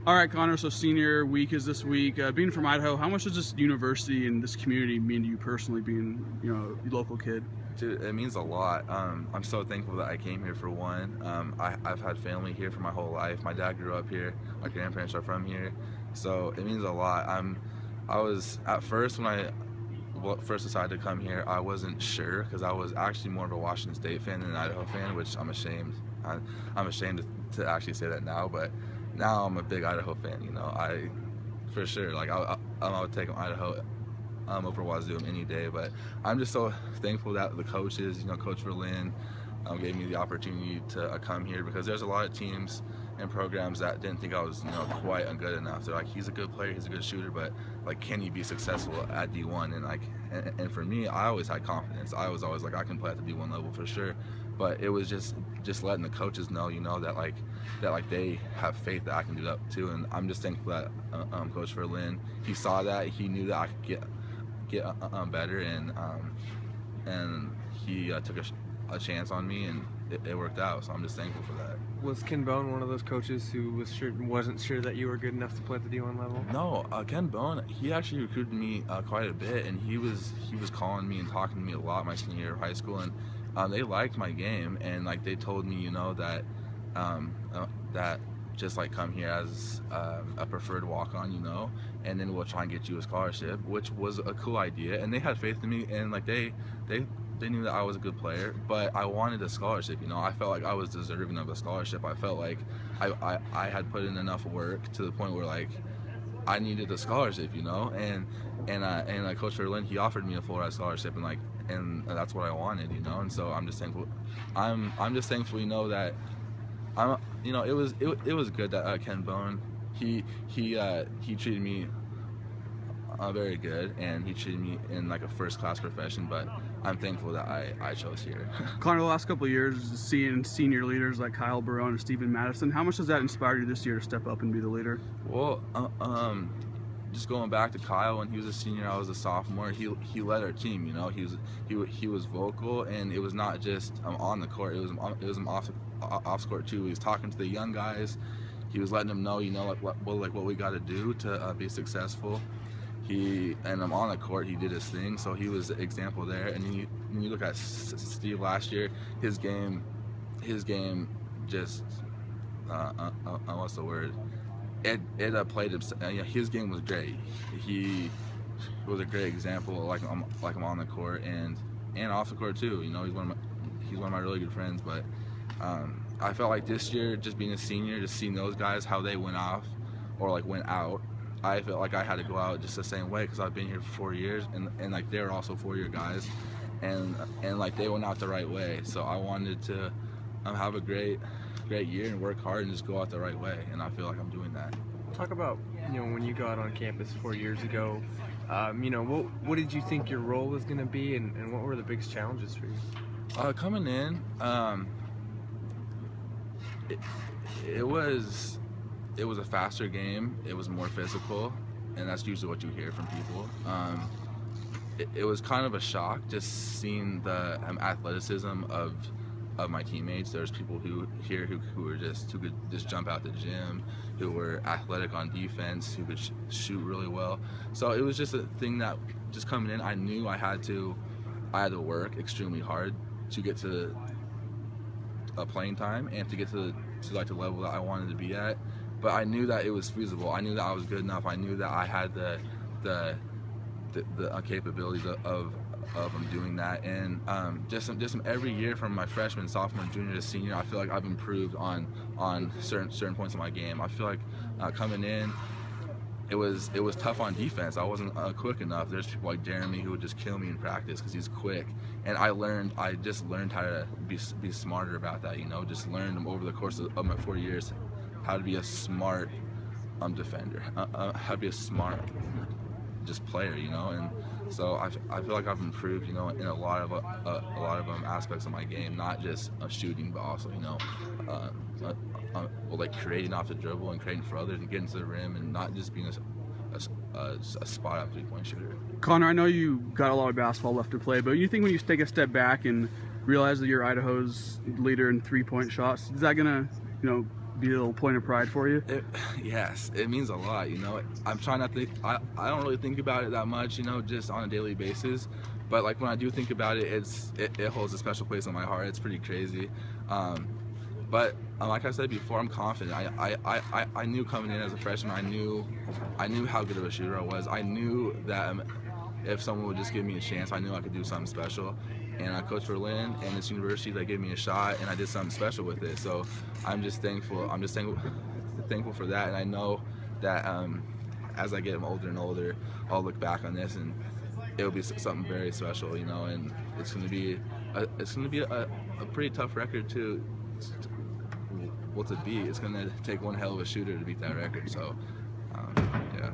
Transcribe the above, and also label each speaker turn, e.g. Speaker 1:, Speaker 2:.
Speaker 1: All right, Connor. So senior week is this week. Being from Idaho, how much does this university and this community mean to you personally? Being, a local kid.
Speaker 2: Dude, it means a lot. I'm so thankful that I came here for one. I've had family here for my whole life. My dad grew up here. My grandparents are from here, so it means a lot. I was at first when I first decided to come here, I wasn't sure because I was actually more of a Washington State fan than an Idaho fan, which I'm ashamed. I'm ashamed to actually say that now, but now I'm a big Idaho fan. For sure, like I would take Idaho over Wazoo any day. But I'm just so thankful that the coaches, Coach Verlin, gave me the opportunity to come here, because there's a lot of teams and programs that didn't think I was, quite good enough. They're like, he's a good player, he's a good shooter, but like, can you be successful at D1? And for me, I always had confidence. I was always like, I can play at the D1 level for sure. But it was just letting the coaches know, that they have faith that I can do that too. And I'm just thankful that Coach Verlin, he saw that, he knew that I could get better, and he took a chance on me, and it worked out. So I'm just thankful for that.
Speaker 3: Was Ken Bone one of those coaches who wasn't sure that you were good enough to play at the D1 level?
Speaker 2: No, Ken Bone, he actually recruited me quite a bit, and he was calling me and talking to me a lot my senior year of high school, and they liked my game, and like they told me, that that just like come here as a preferred walk-on, and then we'll try and get you a scholarship, which was a cool idea, and they had faith in me, and like they knew that I was a good player, but I wanted a scholarship. I felt like I was deserving of a scholarship. I felt like I had put in enough work to the point where like I needed a scholarship, and Coach Verlin, he offered me a full ride scholarship, and that's what I wanted, and so I'm just thankful. I'm just thankful, that it was good that Ken Bone, he treated me very good, and he treated me in like a first-class profession, but I'm thankful that I chose here.
Speaker 1: Connor, the last couple of years, seeing senior leaders like Kyle Barone and Stephen Madison, how much does that inspire you this year to step up and be the leader?
Speaker 2: Well, just going back to Kyle, when he was a senior, I was a sophomore. He led our team. He was vocal, and it was not just on the court. It was off court too. He was talking to the young guys. He was letting them know, what we got to do to be successful. And on the court, he did his thing, so he was an example there. And when you look at Steve last year, his game just what's the word? It played him. His game was great. He was a great example, like I'm on the court and off the court too. He's one of my really good friends. But I felt like this year, just being a senior, just seeing those guys, how they went off or like went out, I felt like I had to go out just the same way, because I've been here for 4 years, and like they're also 4-year guys, and like they went out the right way. So I wanted to have a great year and work hard and just go out the right way, and I feel like I'm doing that.
Speaker 3: Talk about when you got on campus 4 years ago. What did you think your role was going to be, and what were the biggest challenges for you?
Speaker 2: Coming in, it was a faster game. It was more physical, and that's usually what you hear from people. It was kind of a shock just seeing the athleticism of my teammates. There's people who were who could just jump out the gym, who were athletic on defense, who could shoot really well. So it was just a thing that just coming in, I knew I had to work extremely hard to get to a playing time and to get to like the level that I wanted to be at. But I knew that it was feasible. I knew that I was good enough. I knew that I had the capabilities of doing that. And just every year from my freshman, sophomore, junior to senior, I feel like I've improved on certain points of my game. I feel like coming in, it was tough on defense. I wasn't quick enough. There's people like Jeremy who would just kill me in practice because he's quick. And I just learned how to be smarter about that. Just learned over the course of my 4 years how to be a smart defender, how to be a smart just player, and so I feel like I've improved, in a lot of aspects of my game, not just shooting, but also, like creating off the dribble and creating for others and getting to the rim and not just being a spot-up three-point shooter.
Speaker 1: Connor, I know you got a lot of basketball left to play, but you think when you take a step back and realize that you're Idaho's leader in three-point shots, is that gonna, be a little point of pride for you?
Speaker 2: Yes, it means a lot. You know, I'm trying not to. I don't really think about it that much. You know, just on a daily basis. But like when I do think about it, it holds a special place in my heart. It's pretty crazy. But like I said before, I'm confident. I knew coming in as a freshman, I knew how good of a shooter I was. I knew that if someone would just give me a chance, I knew I could do something special. And Coach Berlin and this university, they gave me a shot, and I did something special with it. So I'm just thankful. I'm just thankful for that. And I know that as I get older and older, I'll look back on this and it'll be something very special, you know. And it's going to be a pretty tough record to beat. It's going to take one hell of a shooter to beat that record. So yeah.